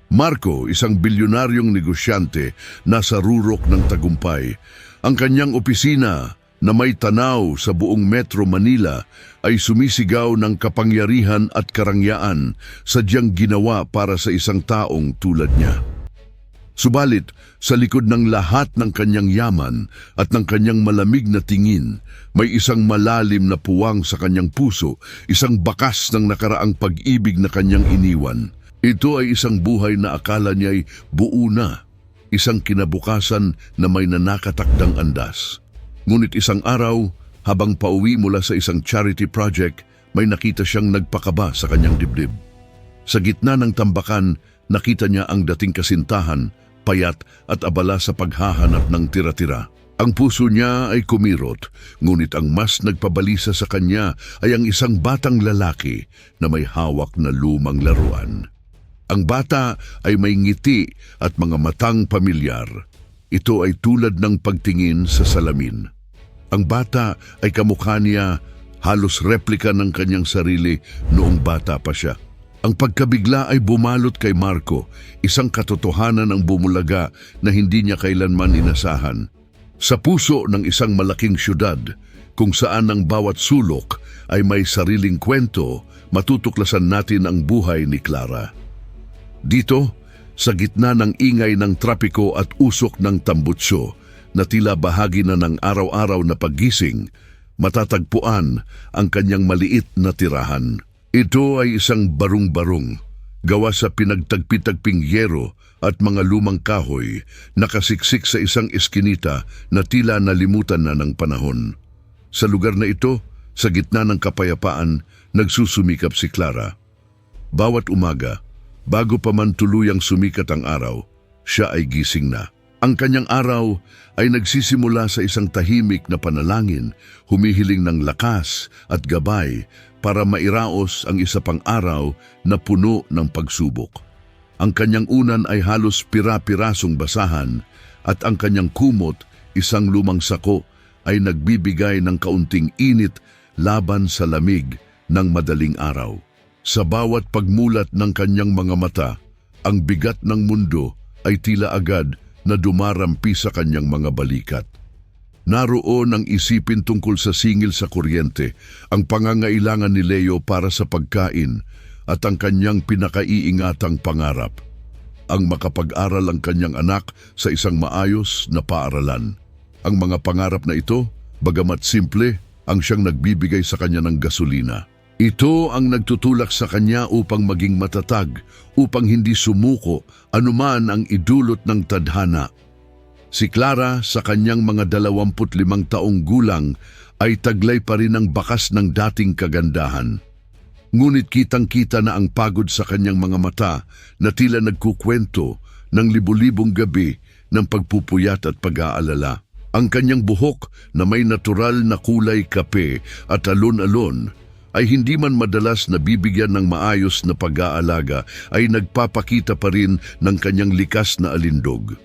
Marco, isang bilyonaryong negosyante, nasa rurok ng tagumpay. Ang kanyang opisina na may tanaw sa buong Metro Manila ay sumisigaw ng kapangyarihan at karangyaan, sadyang ginawa para sa isang taong tulad niya. Subalit, sa likod ng lahat ng kanyang yaman at ng kanyang malamig na tingin, may isang malalim na puwang sa kanyang puso, isang bakas ng nakaraang pag-ibig na kanyang iniwan. Ito ay isang buhay na akala niya'y buo na, isang kinabukasan na may nanakatakdang andas. Ngunit isang araw, habang pauwi mula sa isang charity project, may nakita siyang nagpakaba sa kanyang dibdib. Sa gitna ng tambakan, nakita niya ang dating kasintahan, payat at abala sa paghahanap ng tira-tira. Ang puso niya ay kumirot, ngunit ang mas nagpabalisa sa kanya ay ang isang batang lalaki na may hawak na lumang laruan. Ang bata ay may ngiti at mga matang pamilyar. Ito ay tulad ng pagtingin sa salamin. Ang bata ay kamukha niya, halos replika ng kanyang sarili noong bata pa siya. Ang pagkabigla ay bumalot kay Marco, isang katotohanan ang bumulaga na hindi niya kailanman inasahan. Sa puso ng isang malaking syudad, kung saan ang bawat sulok ay may sariling kwento, matutuklasan natin ang buhay ni Clara. Dito, sa gitna ng ingay ng trapiko at usok ng tambutso, na tila bahagi na ng araw-araw na paggising, matatagpuan ang kanyang maliit na tirahan. Ito ay isang barong-barong, gawa sa pinagtagpi-tagping yero at mga lumang kahoy, nakasiksik sa isang eskinita na tila nalimutan na ng panahon. Sa lugar na ito, sa gitna ng kapayapaan, nagsusumikap si Clara. Bawat umaga, bago pa man tuluyang sumikat ang araw, siya ay gising na. Ang kanyang araw ay nagsisimula sa isang tahimik na panalangin, humihiling ng lakas at gabay para mairaos ang isa pang araw na puno ng pagsubok. Ang kanyang unan ay halos pira-pirasong basahan at ang kanyang kumot, isang lumang sako, ay nagbibigay ng kaunting init laban sa lamig ng madaling araw. Sa bawat pagmulat ng kanyang mga mata, ang bigat ng mundo ay tila agad na dumarampi sa kanyang mga balikat. Naroon ang isipin tungkol sa singil sa kuryente, ang pangangailangan ni Leo para sa pagkain at ang kanyang pinakaiingatang pangarap, ang makapag-aral ang kanyang anak sa isang maayos na paaralan. Ang mga pangarap na ito, bagamat simple, ang siyang nagbibigay sa kanya ng gasolina. Ito ang nagtutulak sa kanya upang maging matatag, upang hindi sumuko anuman ang idulot ng tadhana. Si Clara sa kanyang mga 25 taong gulang ay taglay pa rin ang bakas ng dating kagandahan. Ngunit kitang-kita na ang pagod sa kanyang mga mata na tila nagkukwento ng libu-libong gabi ng pagpupuyat at pag-aalala. Ang kanyang buhok na may natural na kulay kape at alon-alon ay hindi man madalas nabibigyan ng maayos na pag-aalaga ay nagpapakita pa rin ng kanyang likas na alindog.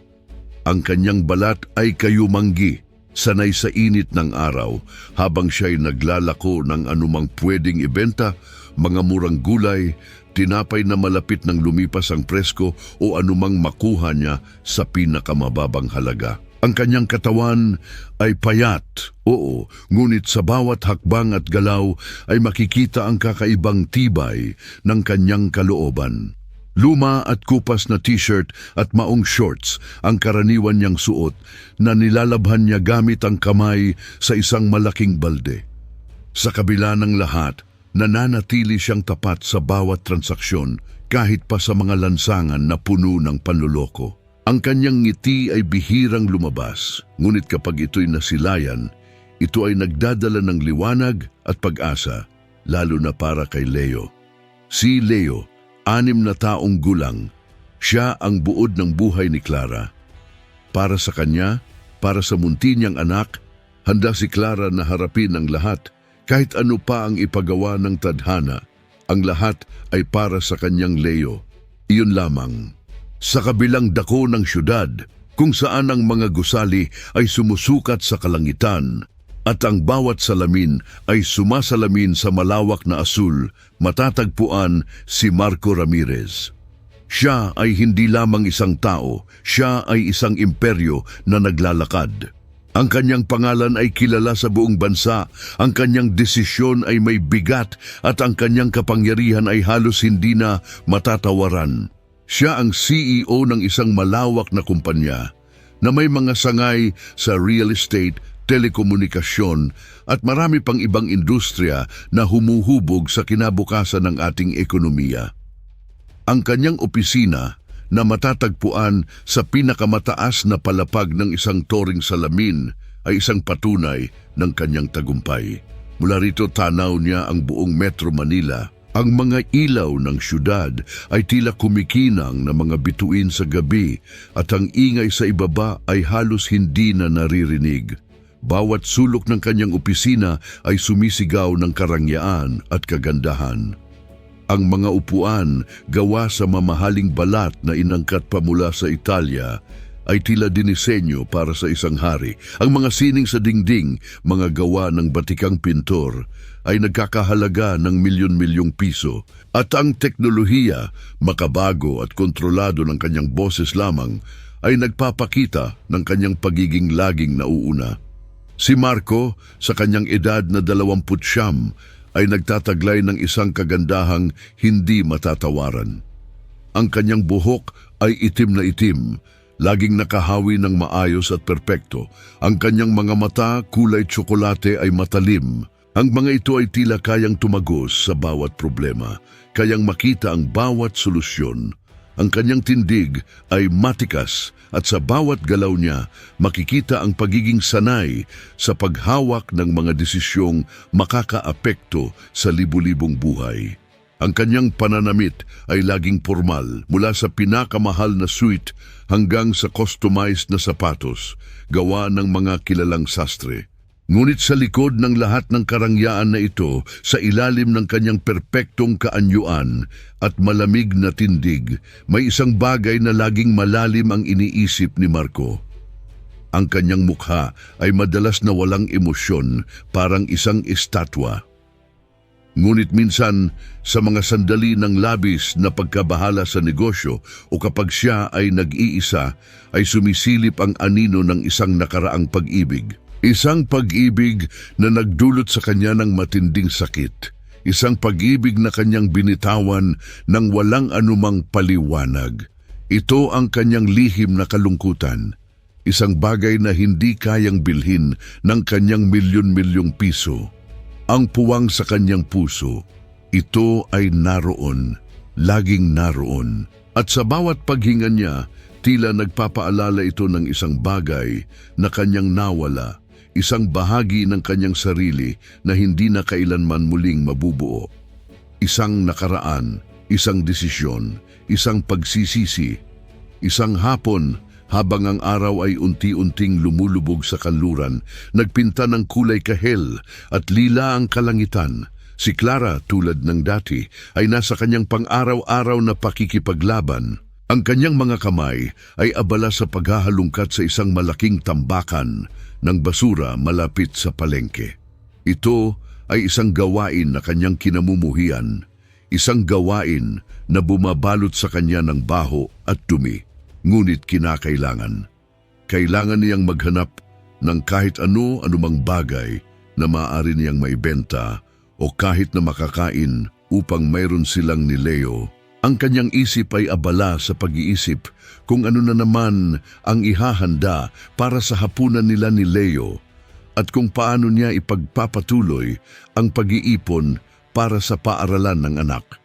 Ang kanyang balat ay kayumanggi, sanay sa init ng araw, habang siya'y naglalako ng anumang pwedeng ibenta, mga murang gulay, tinapay na malapit ng lumipas ang presko o anumang makuha niya sa pinakamababang halaga. Ang kanyang katawan ay payat, oo, ngunit sa bawat hakbang at galaw ay makikita ang kakaibang tibay ng kanyang kalooban. Luma at kupas na t-shirt at maong shorts ang karaniwan niyang suot na nilalabhan niya gamit ang kamay sa isang malaking balde. Sa kabila ng lahat, nananatili siyang tapat sa bawat transaksyon kahit pa sa mga lansangan na puno ng panluloko. Ang kanyang ngiti ay bihirang lumabas, ngunit kapag ito'y nasilayan, ito ay nagdadala ng liwanag at pag-asa, lalo na para kay Leo. Si Leo, 6 na taong gulang, siya ang buod ng buhay ni Clara. Para sa kanya, para sa munti niyang anak, handa si Clara na harapin ang lahat, kahit ano pa ang ipagawa ng tadhana. Ang lahat ay para sa kanyang Leo. Iyon lamang. Sa kabilang dako ng syudad, kung saan ang mga gusali ay sumusukat sa kalangitan at ang bawat salamin ay sumasalamin sa malawak na asul, matatagpuan si Marco Ramirez. Siya ay hindi lamang isang tao, siya ay isang imperyo na naglalakad. Ang kanyang pangalan ay kilala sa buong bansa, ang kanyang desisyon ay may bigat at ang kanyang kapangyarihan ay halos hindi na matatawaran. Siya ang CEO ng isang malawak na kumpanya na may mga sangay sa real estate, telekomunikasyon at marami pang ibang industriya na humuhubog sa kinabukasan ng ating ekonomiya. Ang kanyang opisina na matatagpuan sa pinakamataas na palapag ng isang toring salamin ay isang patunay ng kanyang tagumpay. Mula rito tanaw niya ang buong Metro Manila. Ang mga ilaw ng syudad ay tila kumikinang na mga bituin sa gabi at ang ingay sa ibaba ay halos hindi na naririnig. Bawat sulok ng kanyang opisina ay sumisigaw ng karangyaan at kagandahan. Ang mga upuan gawa sa mamahaling balat na inangkat pa mula sa Italia ay tila dinisenyo para sa isang hari. Ang mga sining sa dingding, mga gawa ng batikang pintor, ay nagkakahalaga ng milyon-milyong piso. At ang teknolohiya, makabago at kontrolado ng kanyang boses lamang, ay nagpapakita ng kanyang pagiging laging nauuna. Si Marco, sa kanyang edad na 29, ay nagtataglay ng isang kagandahang hindi matatawaran. Ang kanyang buhok ay itim na itim, laging nakahawi ng maayos at perpekto. Ang kanyang mga mata, kulay tsokolate, ay matalim. Ang mga ito ay tila kayang tumagos sa bawat problema, kayang makita ang bawat solusyon. Ang kanyang tindig ay matikas at sa bawat galaw niya makikita ang pagiging sanay sa paghawak ng mga desisyong makakaapekto sa libu-libong buhay. Ang kanyang pananamit ay laging formal, mula sa pinakamahal na suite hanggang sa customized na sapatos, gawa ng mga kilalang sastre. Ngunit sa likod ng lahat ng karangyaan na ito, sa ilalim ng kanyang perpektong kaanyuan at malamig na tindig, may isang bagay na laging malalim ang iniisip ni Marco. Ang kanyang mukha ay madalas na walang emosyon, parang isang estatwa. Ngunit minsan, sa mga sandali ng labis na pagkabahala sa negosyo o kapag siya ay nag-iisa, ay sumisilip ang anino ng isang nakaraang pag-ibig. Isang pag-ibig na nagdulot sa kanya ng matinding sakit. Isang pag-ibig na kanyang binitawan ng walang anumang paliwanag. Ito ang kanyang lihim na kalungkutan. Isang bagay na hindi kayang bilhin ng kanyang milyon-milyong piso. Ang puwang sa kanyang puso, ito ay naroon, laging naroon. At sa bawat paghinga niya, tila nagpapaalala ito ng isang bagay na kanyang nawala. Isang bahagi ng kanyang sarili na hindi na kailanman muling mabubuo. Isang nakaraan, isang desisyon, isang pagsisisi, isang hapon habang ang araw ay unti-unting lumulubog sa kanluran, nagpinta ng kulay kahel at lila ang kalangitan. Si Clara, tulad ng dati, ay nasa kanyang pang-araw-araw na pakikipaglaban. Ang kanyang mga kamay ay abala sa paghahalungkat sa isang malaking tambakan ng basura malapit sa palengke. Ito ay isang gawain na kanyang kinamumuhian, isang gawain na bumabalot sa kanya ng baho at dumi. Ngunit kinakailangan. Kailangan niyang maghanap ng kahit anumang bagay na maaari niyang maibenta o kahit na makakain upang mayroon silang ni Leo. Ang kanyang isip ay abala sa pag-iisip kung ano na naman ang ihahanda para sa hapunan nila ni Leo at kung paano niya ipagpapatuloy ang pag-iipon para sa paaralan ng anak.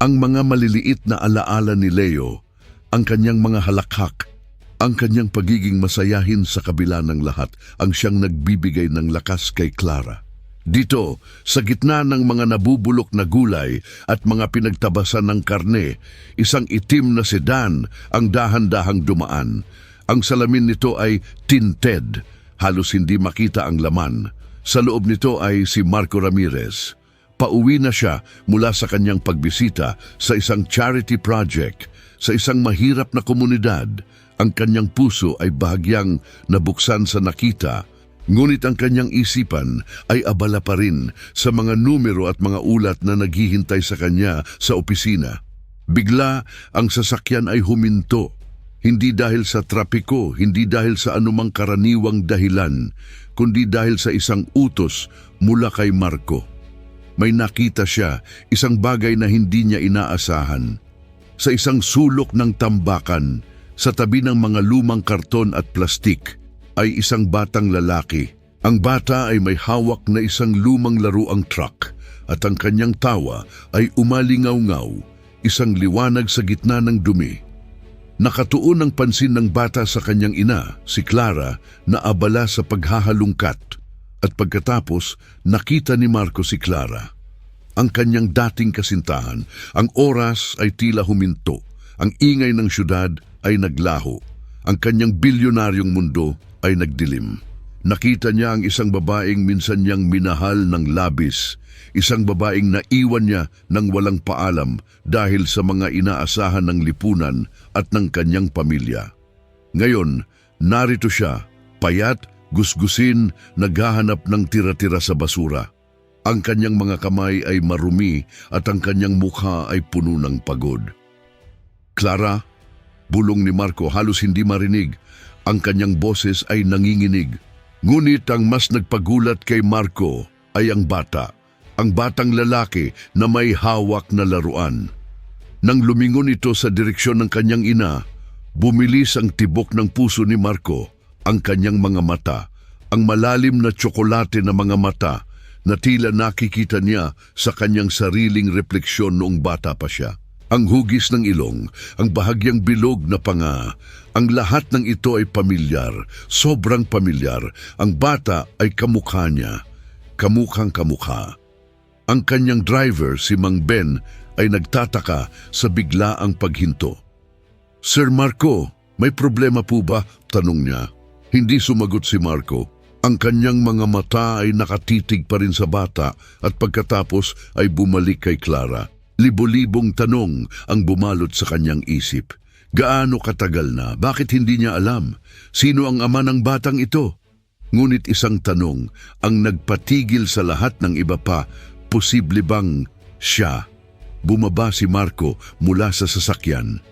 Ang mga maliliit na alaala ni Leo, ang kanyang mga halakhak, ang kanyang pagiging masayahin sa kabila ng lahat, ang siyang nagbibigay ng lakas kay Clara. Dito, sa gitna ng mga nabubulok na gulay at mga pinagtabasan ng karne, isang itim na sedan ang dahan-dahang dumaan. Ang salamin nito ay tinted, halos hindi makita ang laman. Sa loob nito ay si Marco Ramirez. Pauwi na siya mula sa kanyang pagbisita sa isang charity project, sa isang mahirap na komunidad. Ang kanyang puso ay bahagyang nabuksan sa nakita. Ngunit ang kanyang isipan ay abala pa rin sa mga numero at mga ulat na naghihintay sa kanya sa opisina. Bigla ang sasakyan ay huminto. Hindi dahil sa trapiko, hindi dahil sa anumang karaniwang dahilan, kundi dahil sa isang utos mula kay Marco. May nakita siya, isang bagay na hindi niya inaasahan. Sa isang sulok ng tambakan, sa tabi ng mga lumang karton at plastik, ay isang batang lalaki. Ang bata ay may hawak na isang lumang laruang truck at ang kanyang tawa ay umalingaw-ngaw, isang liwanag sa gitna ng dumi. Nakatuon ang pansin ng bata sa kanyang ina, si Clara, na abala sa paghahalungkat. At pagkatapos, nakita ni Marco si Clara. Ang kanyang dating kasintahan, ang oras ay tila huminto, ang ingay ng syudad ay naglaho, ang kanyang bilyonaryong mundo ay nagdilim. Nakita niya ang isang babaeng minsan niyang minahal ng labis, isang babaeng naiwan niya ng walang paalam dahil sa mga inaasahan ng lipunan at ng kanyang pamilya. Ngayon, narito siya, payat, gusgusin, naghahanap ng tira-tira sa basura. Ang kanyang mga kamay ay marumi at ang kanyang mukha ay puno ng pagod. Clara, bulong ni Marco halos hindi marinig. Ang kanyang boses ay nanginginig. Ngunit ang mas nagpagulat kay Marco ay ang bata. Ang batang lalaki na may hawak na laruan. Nang lumingon ito sa direksyon ng kanyang ina, bumilis ang tibok ng puso ni Marco, ang kanyang mga mata, ang malalim na tsokolate na mga mata na tila nakikita niya sa kanyang sariling refleksyon noong bata pa siya. Ang hugis ng ilong, ang bahagyang bilog na panga, ang lahat ng ito ay pamilyar, sobrang pamilyar. Ang bata ay kamukha niya, kamukhang kamukha. Ang kanyang driver, si Mang Ben, ay nagtataka sa biglaang paghinto. Sir Marco, may problema po ba? Tanong niya. Hindi sumagot si Marco. Ang kanyang mga mata ay nakatitig pa rin sa bata at pagkatapos ay bumalik kay Clara. Libo-libong tanong ang bumalot sa kanyang isip. Gaano katagal na? Bakit hindi niya alam? Sino ang ama ng batang ito? Ngunit isang tanong ang nagpatigil sa lahat ng iba pa. Posible bang siya? Bumaba si Marco mula sa sasakyan.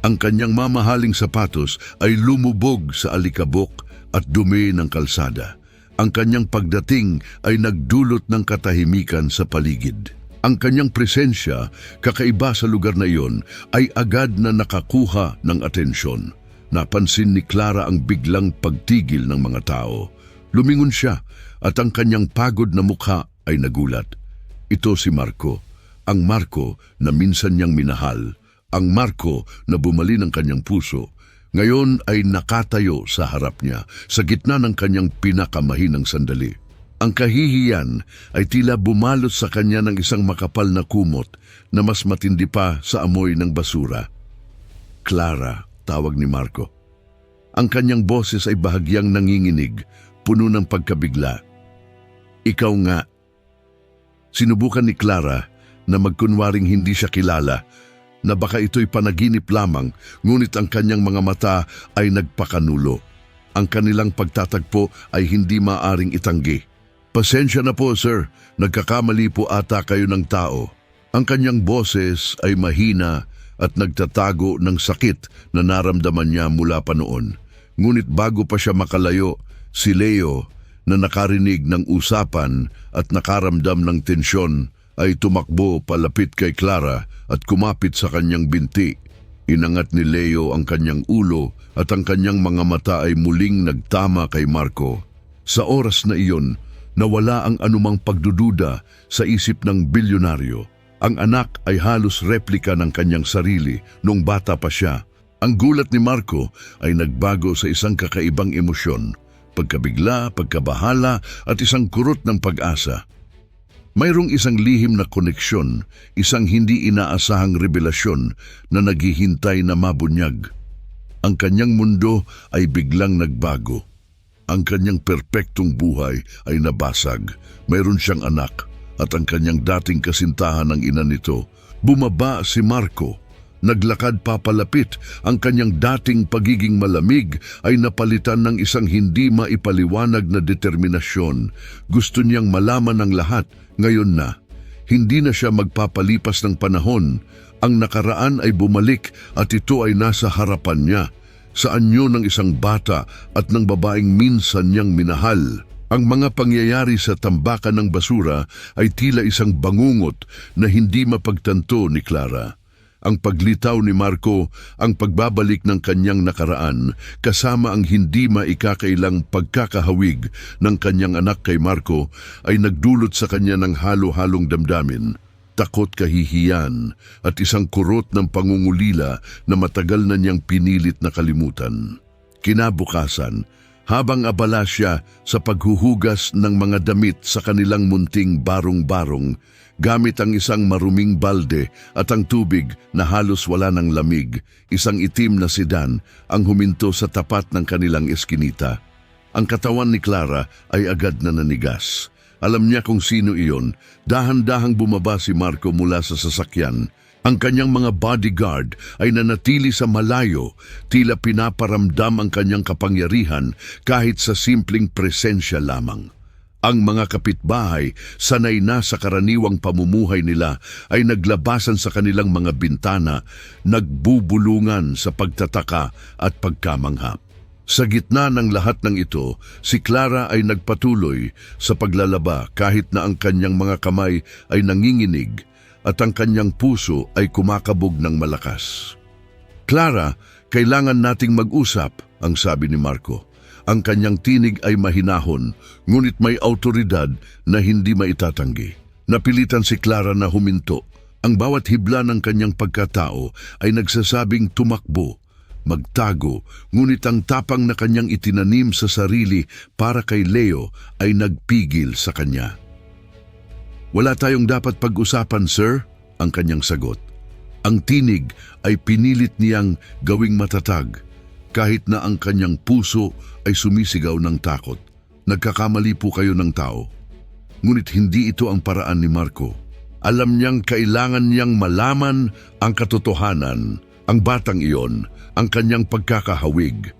Ang kanyang mamahaling sapatos ay lumubog sa alikabok at dumi ng kalsada. Ang kanyang pagdating ay nagdulot ng katahimikan sa paligid. Ang kanyang presensya, kakaiba sa lugar na iyon, ay agad na nakakuha ng atensyon. Napansin ni Clara ang biglang pagtigil ng mga tao. Lumingon siya at ang kanyang pagod na mukha ay nagulat. Ito si Marco, ang Marco na minsan niyang minahal, ang Marco na bumali ng kanyang puso. Ngayon ay nakatayo sa harap niya, sa gitna ng kanyang pinakamahinang sandali. Ang kahihiyan ay tila bumalot sa kanya ng isang makapal na kumot na mas matindi pa sa amoy ng basura. Clara, tawag ni Marco. Ang kanyang boses ay bahagyang nanginginig, puno ng pagkabigla. Ikaw nga. Sinubukan ni Clara na magkunwaring hindi siya kilala, na baka ito'y panaginip lamang, ngunit ang kanyang mga mata ay nagpakanulo. Ang kanilang pagtatagpo ay hindi maaring itanggi. Pasensya na po, sir. Nagkakamali po ata kayo ng tao. Ang kanyang boses ay mahina at nagtatago ng sakit na naramdaman niya mula pa noon. Ngunit bago pa siya makalayo, si Leo, na nakarinig ng usapan at nakaramdam ng tensyon, ay tumakbo palapit kay Clara at kumapit sa kanyang binti. Inangat ni Leo ang kanyang ulo at ang kanyang mga mata ay muling nagtama kay Marco. Sa oras na iyon, nawala ang anumang pagdududa sa isip ng bilyonaryo. Ang anak ay halos replika ng kanyang sarili nung bata pa siya. Ang gulat ni Marco ay nagbago sa isang kakaibang emosyon, pagkabigla, pagkabahala at isang kurot ng pag-asa. Mayroong isang lihim na koneksyon, isang hindi inaasahang revelasyon na naghihintay na mabunyag. Ang kanyang mundo ay biglang nagbago. Ang kanyang perpektong buhay ay nabasag. Mayroon siyang anak at ang kanyang dating kasintahan ng ina nito. Bumaba si Marco. Naglakad papalapit. Ang kanyang dating pagiging malamig ay napalitan ng isang hindi maipaliwanag na determinasyon. Gusto niyang malaman ang lahat ngayon na. Hindi na siya magpapalipas ng panahon. Ang nakaraan ay bumalik at ito ay nasa harapan niya, sa anyo ng isang bata at ng babaeng minsan niyang minahal. Ang mga pangyayari sa tambakan ng basura ay tila isang bangungot na hindi mapagtanto ni Clara. Ang paglitaw ni Marco, ang pagbabalik ng kanyang nakaraan, kasama ang hindi maikakailang pagkakahawig ng kanyang anak kay Marco, ay nagdulot sa kanya ng halo-halong damdamin, takot, kahihiyan, at isang kurot ng pangungulila na matagal na niyang pinilit na kalimutan. Kinabukasan, habang abala siya sa paghuhugas ng mga damit sa kanilang munting barong-barong, gamit ang isang maruming balde at ang tubig na halos wala ng lamig, isang itim na sedan ang huminto sa tapat ng kanilang eskinita. Ang katawan ni Clara ay agad na nanigas. Alam niya kung sino iyon. Dahan-dahang bumaba si Marco mula sa sasakyan. Ang kanyang mga bodyguard ay nanatili sa malayo, tila pinaparamdam ang kanyang kapangyarihan kahit sa simpleng presensya lamang. Ang mga kapitbahay, sanay na sa karaniwang pamumuhay nila, ay naglabasan sa kanilang mga bintana, nagbubulungan sa pagtataka at pagkamangha. Sa gitna ng lahat ng ito, si Clara ay nagpatuloy sa paglalaba kahit na ang kanyang mga kamay ay nanginginig at ang kanyang puso ay kumakabog ng malakas. "Clara, kailangan nating mag-usap," ang sabi ni Marco. Ang kanyang tinig ay mahinahon, ngunit may autoridad na hindi maitatanggi. Napilitan si Clara na huminto. Ang bawat hibla ng kanyang pagkatao ay nagsasabing tumakbo, magtago, ngunit ang tapang na kanyang itinanim sa sarili para kay Leo ay nagpigil sa kanya. "Wala tayong dapat pag-usapan, sir," ang kanyang sagot. Ang tinig ay pinilit niyang gawing matatag, kahit na ang kanyang puso ay sumisigaw ng takot. "Nagkakamali po kayo ng tao." Ngunit hindi ito ang paraan ni Marco. Alam niyang kailangan niyang malaman ang katotohanan, ang batang iyon, ang kanyang pagkakahawig.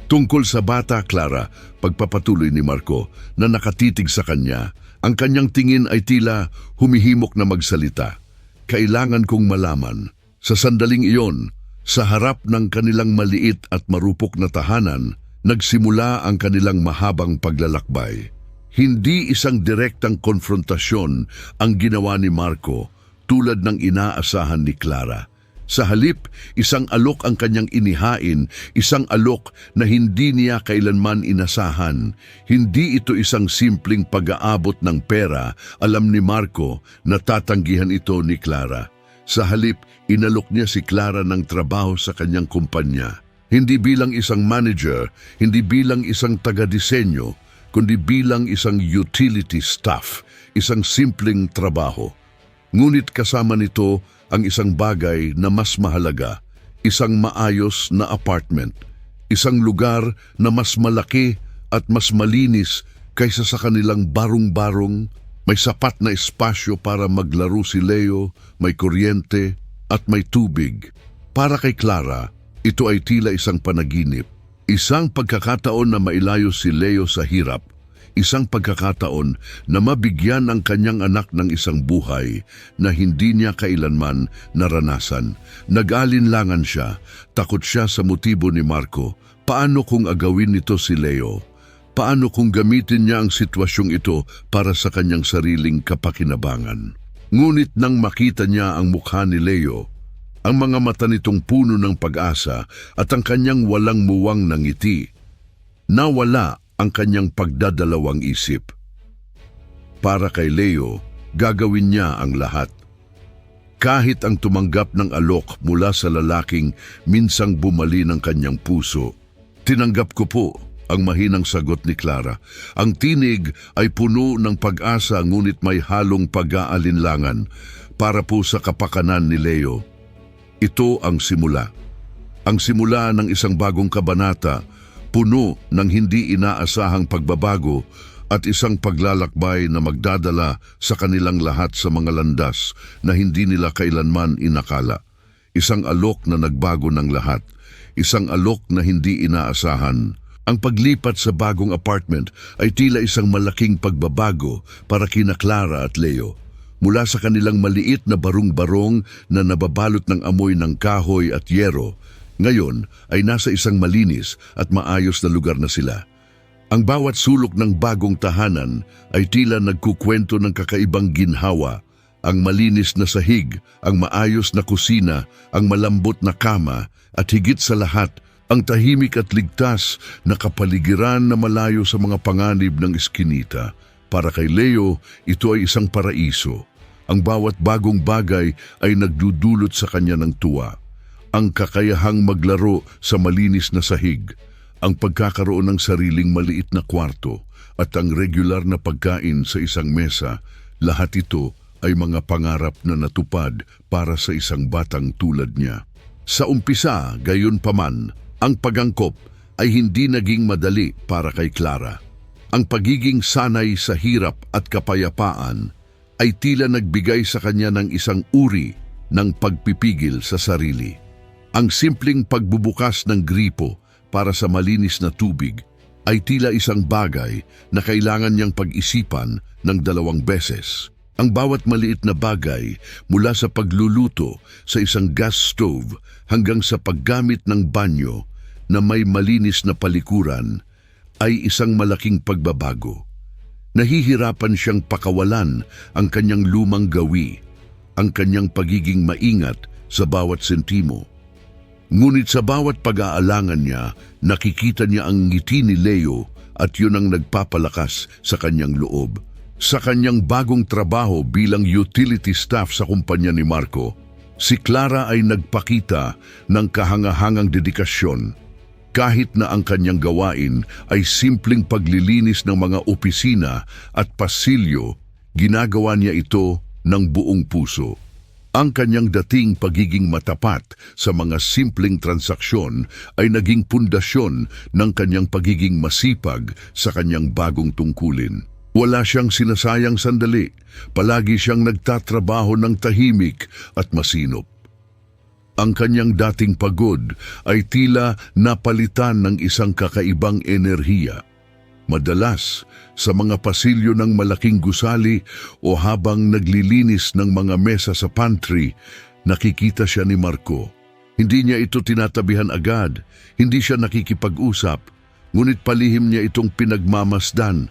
Tungkol sa bata, Clara, pagpapatuloy ni Marco na nakatitig sa kanya, ang kanyang tingin ay tila humihimok na magsalita. "Kailangan kong malaman." Sa sandaling iyon, sa harap ng kanilang maliit at marupok na tahanan, nagsimula ang kanilang mahabang paglalakbay. Hindi isang direktang konfrontasyon ang ginawa ni Marco tulad ng inaasahan ni Clara. Sa halip, isang alok ang kanyang inihain, isang alok na hindi niya kailanman inasahan. Hindi ito isang simpleng pag-aabot ng pera, alam ni Marco na tatanggihan ito ni Clara. Sa halip, inalok niya si Clara ng trabaho sa kanyang kumpanya. Hindi bilang isang manager, hindi bilang isang taga-disenyo, kundi bilang isang utility staff, isang simpleng trabaho. Ngunit kasama nito ang isang bagay na mas mahalaga, isang maayos na apartment, isang lugar na mas malaki at mas malinis kaysa sa kanilang barong-barong. May sapat na espasyo para maglaro si Leo, may kuryente at may tubig. Para kay Clara, ito ay tila isang panaginip, isang pagkakataon na mailayo si Leo sa hirap, isang pagkakataon na mabigyan ang kanyang anak ng isang buhay na hindi niya kailanman naranasan. Nag-alinlangan siya, takot siya sa motibo ni Marco. Paano kung agawin nito si Leo? Paano kung gamitin niya ang sitwasyong ito para sa kanyang sariling kapakinabangan? Ngunit nang makita niya ang mukha ni Leo, ang mga mata nitong puno ng pag-asa at ang kanyang walang muwang na ngiti, nawala ang kanyang pagdadalawang isip. Para kay Leo, gagawin niya ang lahat. Kahit ang tumanggap ng alok mula sa lalaking minsang bumali ng kanyang puso. "Tinanggap ko po," ang mahinang sagot ni Clara. Ang tinig ay puno ng pag-asa ngunit may halong pag-aalinlangan para po sa kapakanan ni Leo. Ito ang simula. Ang simula ng isang bagong kabanata, puno ng hindi inaasahang pagbabago at isang paglalakbay na magdadala sa kanilang lahat sa mga landas na hindi nila kailanman inakala. Isang alok na nagbago ng lahat, isang alok na hindi inaasahan. Ang paglipat sa bagong apartment ay tila isang malaking pagbabago para kina Clara at Leo. mula sa kanilang maliit na barong-barong na nababalot ng amoy ng kahoy at yero. Ngayon ay nasa isang malinis at maayos na lugar na sila. Ang bawat sulok ng bagong tahanan ay tila nagkukwento ng kakaibang ginhawa. Ang malinis na sahig, ang maayos na kusina, ang malambot na kama, at higit sa lahat, ang tahimik at ligtas na kapaligiran na malayo sa mga panganib ng eskinita. Para kay Leo, ito ay isang paraiso. Ang bawat bagong bagay ay nagdudulot sa kanya ng tuwa. Ang kakayahang maglaro sa malinis na sahig, ang pagkakaroon ng sariling maliit na kwarto, at ang regular na pagkain sa isang mesa, lahat ito ay mga pangarap na natupad para sa isang batang tulad niya. Sa umpisa, gayon paman, ang pag-angkop ay hindi naging madali para kay Clara. Ang pagiging sanay sa hirap at kapayapaan ay tila nagbigay sa kanya ng isang uri ng pagpipigil sa sarili. Ang simpleng pagbubukas ng gripo para sa malinis na tubig ay tila isang bagay na kailangan niyang pag-isipan ng 2 beses. Ang bawat maliit na bagay mula sa pagluluto sa isang gas stove hanggang sa paggamit ng banyo na may malinis na palikuran ay isang malaking pagbabago. Nahihirapan siyang pakawalan ang kanyang lumang gawi, ang kanyang pagiging maingat sa bawat sentimo. Ngunit sa bawat pag-aalangan niya, nakikita niya ang ngiti ni Leo at yun ang nagpapalakas sa kanyang loob. Sa kanyang bagong trabaho bilang utility staff sa kumpanya ni Marco, si Clara ay nagpakita ng kahangahangang dedikasyon. Kahit na ang kanyang gawain ay simpleng paglilinis ng mga opisina at pasilyo, ginagawa niya ito ng buong puso. Ang kanyang dating pagiging matapat sa mga simpleng transaksyon ay naging pundasyon ng kanyang pagiging masipag sa kanyang bagong tungkulin. Wala siyang sinasayang sandali, palagi siyang nagtatrabaho ng tahimik at masinop. Ang kanyang dating pagod ay tila napalitan ng isang kakaibang enerhiya. Madalas, sa mga pasilyo ng malaking gusali o habang naglilinis ng mga mesa sa pantry, nakikita siya ni Marco. Hindi niya ito tinatabihan agad, hindi siya nakikipag-usap, ngunit palihim niya itong pinagmamasdan.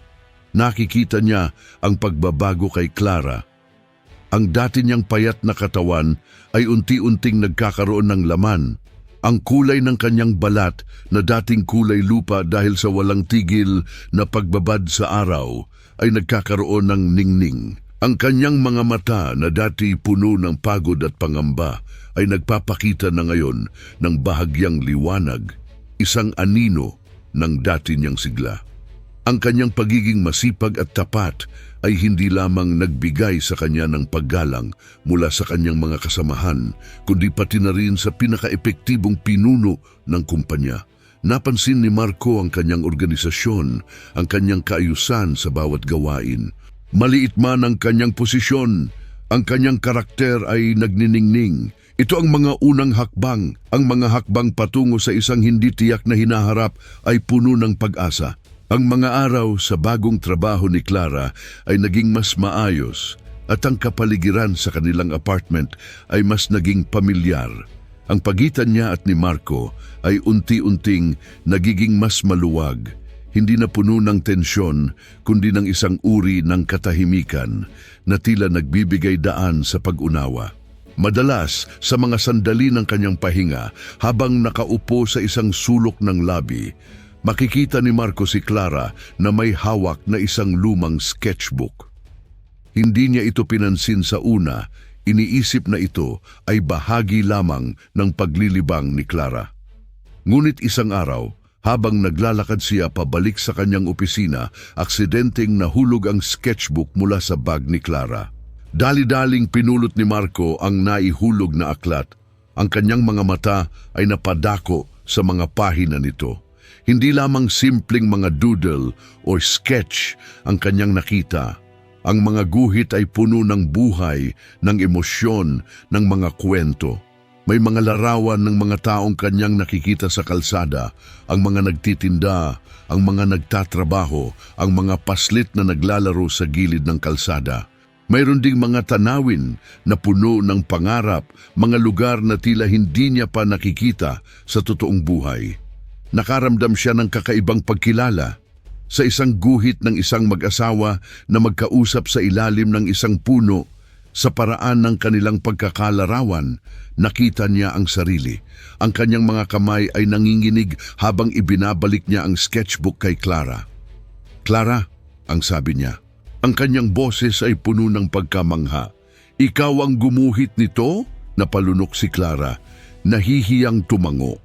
Nakikita niya ang pagbabago kay Clara. Ang dati niyang payat na katawan ay unti-unting nagkakaroon ng laman. Ang kulay ng kanyang balat na dating kulay lupa dahil sa walang tigil na pagbabad sa araw ay nagkakaroon ng ningning. Ang kanyang mga mata na dati puno ng pagod at pangamba ay nagpapakita na ngayon ng bahagyang liwanag, isang anino ng dati niyang sigla. Ang kanyang pagiging masipag at tapat ay hindi lamang nagbigay sa kanya ng paggalang mula sa kanyang mga kasamahan, kundi pati na rin sa pinaka-epektibong pinuno ng kumpanya. Napansin ni Marco ang kanyang organisasyon, ang kanyang kaayusan sa bawat gawain. Maliit man ang kanyang posisyon, ang kanyang karakter ay nagniningning. Ito ang mga unang hakbang. Ang mga hakbang patungo sa isang hindi tiyak na hinaharap ay puno ng pag-asa. Ang mga araw sa bagong trabaho ni Clara ay naging mas maayos at ang kapaligiran sa kanilang apartment ay mas naging pamilyar. Ang pagitan niya at ni Marco ay unti-unting nagiging mas maluwag, hindi na puno ng tensyon kundi ng isang uri ng katahimikan na tila nagbibigay daan sa pag-unawa. Madalas sa mga sandali ng kanyang pahinga habang nakaupo sa isang sulok ng labi, makikita ni Marco si Clara na may hawak na isang lumang sketchbook. Hindi niya ito pinansin sa una, iniisip na ito ay bahagi lamang ng paglilibang ni Clara. Ngunit isang araw, habang naglalakad siya pabalik sa kanyang opisina, aksidenteng nahulog ang sketchbook mula sa bag ni Clara. Dali-daling pinulot ni Marco ang naihulog na aklat. Ang kanyang mga mata ay napadako sa mga pahina nito. Hindi lamang simpleng mga doodle o sketch ang kanyang nakita. Ang mga guhit ay puno ng buhay, ng emosyon, ng mga kwento. May mga larawan ng mga taong kanyang nakikita sa kalsada, ang mga nagtitinda, ang mga nagtatrabaho, ang mga paslit na naglalaro sa gilid ng kalsada. Mayroon ding mga tanawin na puno ng pangarap, mga lugar na tila hindi niya pa nakikita sa totoong buhay. Nakaramdam siya ng kakaibang pagkilala sa isang guhit ng isang mag-asawa na magkausap sa ilalim ng isang puno. Sa paraan ng kanilang pagkakalarawan, nakita niya ang sarili. Ang kanyang mga kamay ay nanginginig habang ibinabalik niya ang sketchbook kay Clara. "Clara," ang sabi niya. Ang kanyang boses ay puno ng pagkamangha. "Ikaw ang gumuhit nito?" Napalunok si Clara, nahihiyang tumango.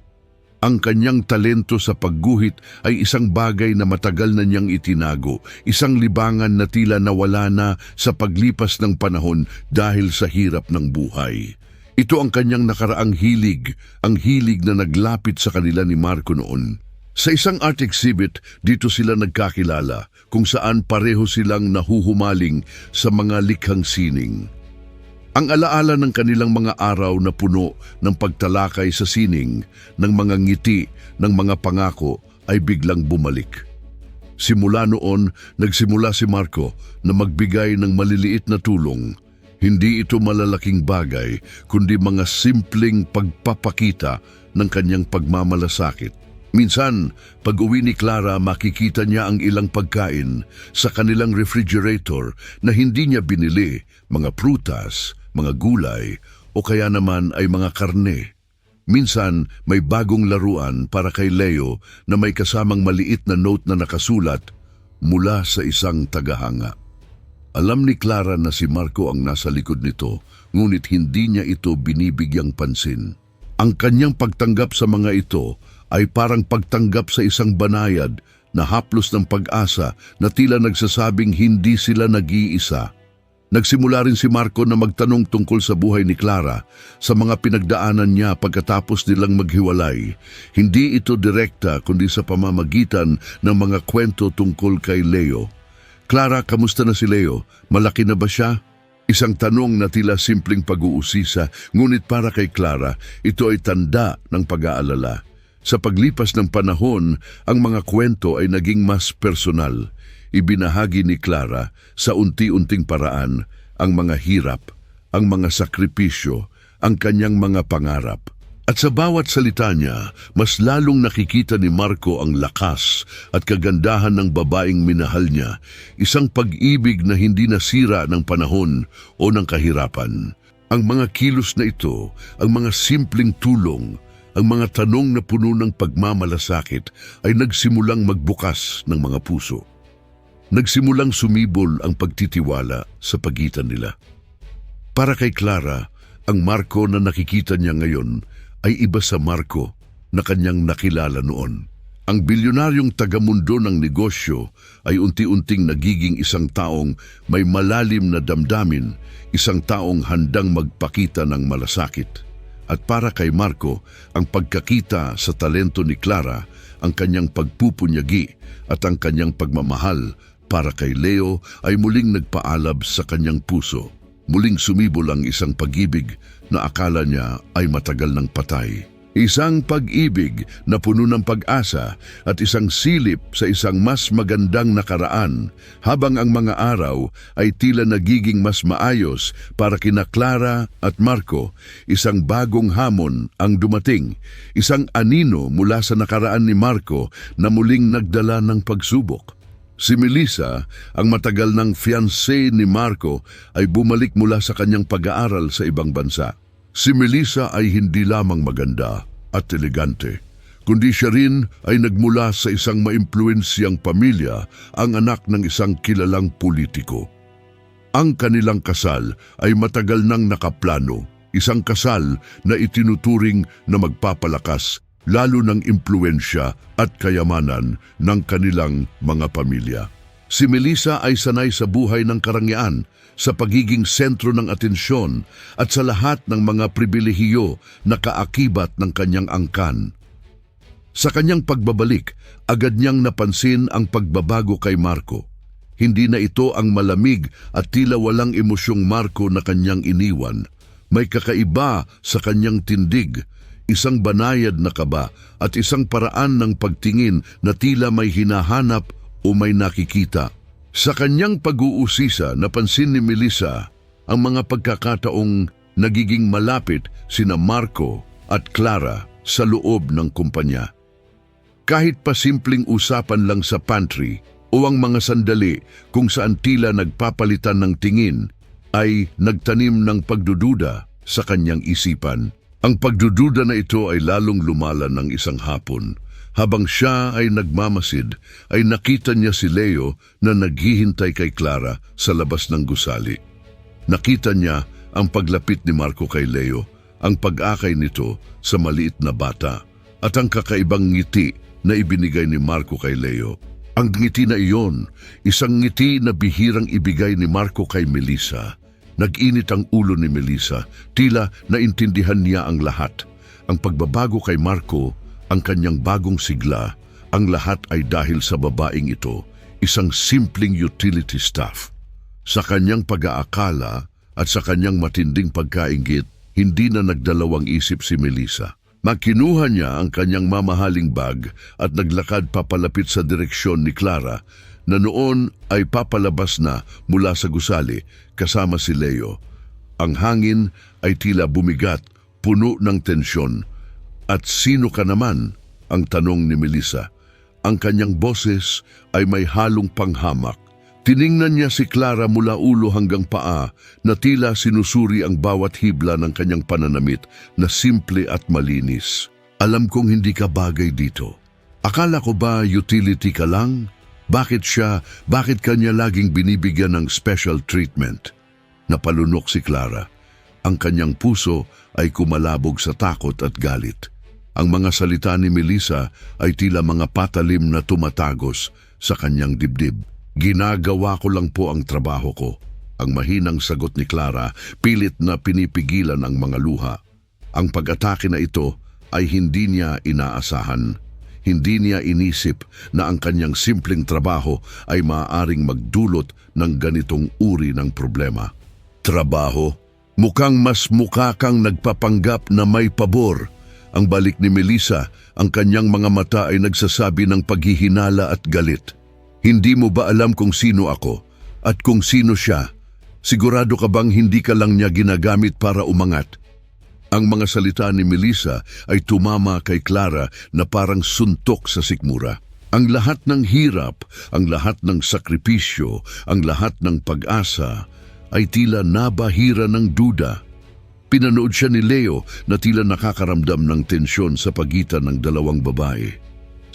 Ang kanyang talento sa pagguhit ay isang bagay na matagal na niyang itinago, isang libangan na tila nawala na sa paglipas ng panahon dahil sa hirap ng buhay. Ito ang kanyang nakaraang hilig, ang hilig na naglapit sa kanila ni Marco noon. Sa isang art exhibit, dito sila nagkakilala, kung saan pareho silang nahuhumaling sa mga likhang sining. Ang alaala ng kanilang mga araw na puno ng pagtalakay sa sining, ng mga ngiti, ng mga pangako ay biglang bumalik. Simula noon, nagsimula si Marco na magbigay ng maliliit na tulong. Hindi ito malalaking bagay, kundi mga simpleng pagpapakita ng kanyang pagmamalasakit. Minsan, pag-uwi ni Clara, makikita niya ang ilang pagkain sa kanilang refrigerator na hindi niya binili, mga prutas, mga gulay, o kaya naman ay mga karne. Minsan, may bagong laruan para kay Leo na may kasamang maliit na note na nakasulat mula sa isang tagahanga. Alam ni Clara na si Marco ang nasa likod nito, ngunit hindi niya ito binibigyang pansin. Ang kanyang pagtanggap sa mga ito ay parang pagtanggap sa isang banayad na haplos ng pag-asa na tila nagsasabing hindi sila nag-iisa. Nagsimula rin si Marco na magtanong tungkol sa buhay ni Clara, sa mga pinagdaanan niya pagkatapos nilang maghiwalay. Hindi ito direkta kundi sa pamamagitan ng mga kwento tungkol kay Leo. "Clara, kamusta na si Leo? Malaki na ba siya?" Isang tanong na tila simpleng pag-uusisa, ngunit para kay Clara, ito ay tanda ng pag-aalala. Sa paglipas ng panahon, ang mga kwento ay naging mas personal. Ibinahagi ni Clara sa unti-unting paraan ang mga hirap, ang mga sakripisyo, ang kanyang mga pangarap. At sa bawat salita niya, mas lalong nakikita ni Marco ang lakas at kagandahan ng babaeng minahal niya, isang pag-ibig na hindi nasira ng panahon o ng kahirapan. Ang mga kilos na ito, ang mga simpleng tulong, ang mga tanong na puno ng pagmamalasakit ay nagsimulang magbukas ng mga puso. Nagsimulang sumibol ang pagtitiwala sa pagitan nila. Para kay Clara, ang Marco na nakikita niya ngayon ay iba sa Marco na kanyang nakilala noon. Ang bilyonaryong tagamundo ng negosyo ay unti-unting nagiging isang taong may malalim na damdamin, isang taong handang magpakita ng malasakit. At para kay Marco, ang pagkakita sa talento ni Clara, ang kanyang pagpupunyagi at ang kanyang pagmamahal para kay Leo ay muling nagpaalab sa kanyang puso. Muling sumibol ang isang pag-ibig na akala niya ay matagal ng patay. Isang pag-ibig na puno ng pag-asa at isang silip sa isang mas magandang nakaraan, habang ang mga araw ay tila nagiging mas maayos para kina Clara at Marco. Isang bagong hamon ang dumating, isang anino mula sa nakaraan ni Marco na muling nagdala ng pagsubok. Si Melissa, ang matagal ng fiancé ni Marco, ay bumalik mula sa kanyang pag-aaral sa ibang bansa. Si Melissa ay hindi lamang maganda at elegante, kundi siya rin ay nagmula sa isang maimpluwensyang pamilya, ang anak ng isang kilalang politiko. Ang kanilang kasal ay matagal nang nakaplano, isang kasal na itinuturing na magpapalakas lalo ng impluwensya at kayamanan ng kanilang mga pamilya. Si Melissa ay sanay sa buhay ng karangyaan, sa pagiging sentro ng atensyon at sa lahat ng mga pribilehiyo na kaakibat ng kanyang angkan. Sa kanyang pagbabalik, agad niyang napansin ang pagbabago kay Marco. Hindi na ito ang malamig at tila walang emosyong Marco na kanyang iniwan. May kakaiba sa kanyang tindig, isang banayad na kaba at isang paraan ng pagtingin na tila may hinahanap o may nakikita. Sa kanyang pag-uusisa, napansin ni Melissa ang mga pagkakataong nagiging malapit sina Marco at Clara sa loob ng kumpanya. Kahit pa simpleng usapan lang sa pantry o ang mga sandali kung saan tila nagpapalitan ng tingin ay nagtanim ng pagdududa sa kanyang isipan. Ang pagdududa na ito ay lalong lumalan ng isang hapon. Habang siya ay nagmamasid, ay nakita niya si Leo na naghihintay kay Clara sa labas ng gusali. Nakita niya ang paglapit ni Marco kay Leo, ang pag-akay nito sa maliit na bata, at ang kakaibang ngiti na ibinigay ni Marco kay Leo. Ang ngiti na iyon, isang ngiti na bihirang ibigay ni Marco kay Melissa. Nag-init ang ulo ni Melissa, tila naintindihan niya ang lahat. Ang pagbabago kay Marco, ang kanyang bagong sigla, ang lahat ay dahil sa babaeng ito, isang simpleng utility staff. Sa kanyang pag-aakala at sa kanyang matinding pagkainggit, hindi na nagdalawang isip si Melissa. Makinuha niya ang kanyang mamahaling bag at naglakad papalapit sa direksyon ni Clara na noon ay papalabas na mula sa gusali kasama si Leo. Ang hangin ay tila bumigat, puno ng tensyon. At sino ka naman? Ang tanong ni Melissa. Ang kanyang boses ay may halong panghamak. Tiningnan niya si Clara mula ulo hanggang paa na tila sinusuri ang bawat hibla ng kanyang pananamit na simple at malinis. Alam kong hindi ka bagay dito. Akala ko ba utility ka lang? Bakit kanya laging binibigyan ng special treatment? Napalunok si Clara. Ang kanyang puso ay kumalabog sa takot at galit. Ang mga salita ni Melissa ay tila mga patalim na tumatagos sa kanyang dibdib. Ginagawa ko lang po ang trabaho ko. Ang mahinang sagot ni Clara, pilit na pinipigilan ang mga luha. Ang pag-atake na ito ay hindi niya inaasahan. Hindi niya inisip na ang kanyang simpleng trabaho ay maaaring magdulot ng ganitong uri ng problema. Trabaho? Mukhang mas mukha kang nagpapanggap na may pabor. Ang balik ni Melissa, ang kanyang mga mata ay nagsasabi ng paghihinala at galit. Hindi mo ba alam kung sino ako at kung sino siya? Sigurado ka bang hindi ka lang niya ginagamit para umangat? Ang mga salita ni Melissa ay tumama kay Clara na parang suntok sa sikmura. Ang lahat ng hirap, ang lahat ng sakripisyo, ang lahat ng pag-asa ay tila nabahira ng duda. Pinanood siya ni Leo na tila nakakaramdam ng tensyon sa pagitan ng dalawang babae.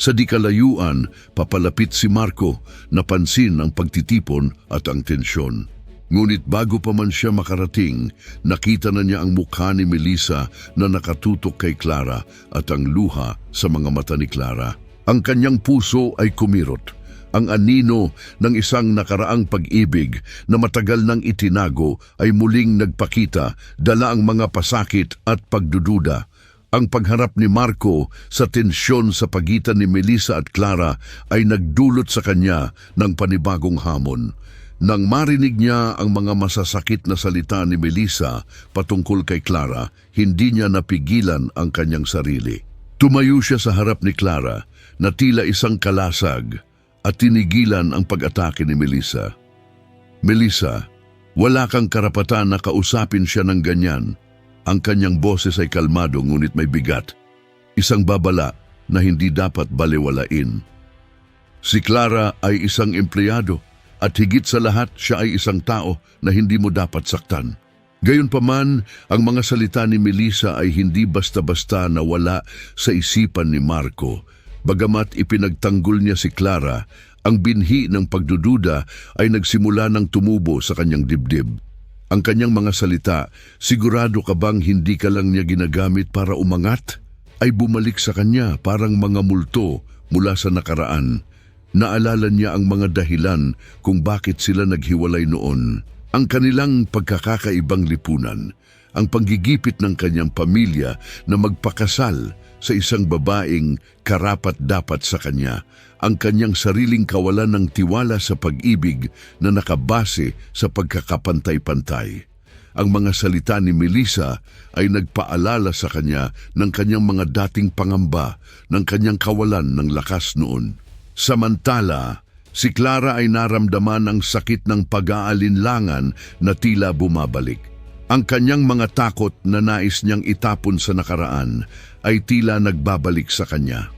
Sa di kalayuan, papalapit si Marco, napansin ang pagtitipon at ang tensyon. Ngunit bago pa man siya makarating, nakita na niya ang mukha ni Melissa na nakatutok kay Clara at ang luha sa mga mata ni Clara. Ang kanyang puso ay kumirot. Ang anino ng isang nakaraang pag-ibig na matagal nang itinago ay muling nagpakita, dala ang mga pasakit at pagdududa. Ang pagharap ni Marco sa tensyon sa pagitan ni Melissa at Clara ay nagdulot sa kanya ng panibagong hamon. Nang marinig niya ang mga masasakit na salita ni Melissa patungkol kay Clara, hindi niya napigilan ang kanyang sarili. Tumayo siya sa harap ni Clara na tila isang kalasag at tinigilan ang pag-atake ni Melissa. Melissa, wala kang karapatan na kausapin siya ng ganyan. Ang kanyang boses ay kalmado ngunit may bigat. Isang babala na hindi dapat balewalain. Si Clara ay isang empleyado at higit sa lahat siya ay isang tao na hindi mo dapat saktan. Gayunpaman, ang mga salita ni Melissa ay hindi basta-basta nawala sa isipan ni Marco. Bagamat ipinagtanggol niya si Clara, ang binhi ng pagdududa ay nagsimula ng tumubo sa kanyang dibdib. Ang kanyang mga salita, sigurado ka bang hindi ka lang niya ginagamit para umangat? Ay bumalik sa kanya parang mga multo mula sa nakaraan. Naalala niya ang mga dahilan kung bakit sila naghiwalay noon. Ang kanilang pagkakakaibang lipunan, ang panggigipit ng kanyang pamilya na magpakasal sa isang babaeng karapat-dapat sa kanya, ang kanyang sariling kawalan ng tiwala sa pag-ibig na nakabase sa pagkakapantay-pantay. Ang mga salita ni Melissa ay nagpaalala sa kanya ng kanyang mga dating pangamba, ng kanyang kawalan ng lakas noon. Samantala, Si Clara ay naramdaman ang sakit ng pag-aalinlangan na tila bumabalik. Ang kanyang mga takot na nais niyang itapon sa nakaraan ay tila nagbabalik sa kanya.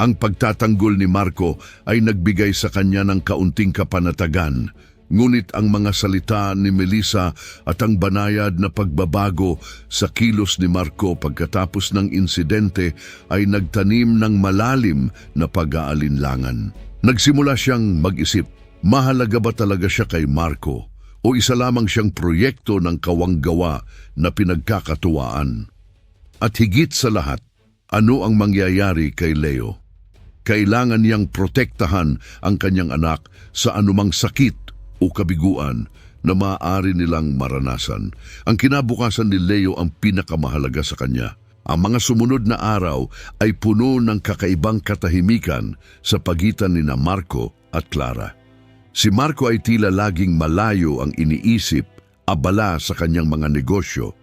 Ang pagtatanggol ni Marco ay nagbigay sa kanya ng kaunting kapanatagan, ngunit ang mga salita ni Melissa at ang banayad na pagbabago sa kilos ni Marco pagkatapos ng insidente ay nagtanim ng malalim na pag-aalinlangan. Nagsimula siyang mag-isip, mahalaga ba talaga siya kay Marco o isa lamang siyang proyekto ng kawanggawa na pinagkakatuwaan? At higit sa lahat, ano ang mangyayari kay Leo? Kailangan niyang protektahan ang kanyang anak sa anumang sakit o kabiguan na maaari nilang maranasan. Ang kinabukasan ni Leo ang pinakamahalaga sa kanya. Ang mga sumunod na araw ay puno ng kakaibang katahimikan sa pagitan ni Marco at Clara. Si Marco ay tila laging malayo ang iniisip, abala sa kanyang mga negosyo.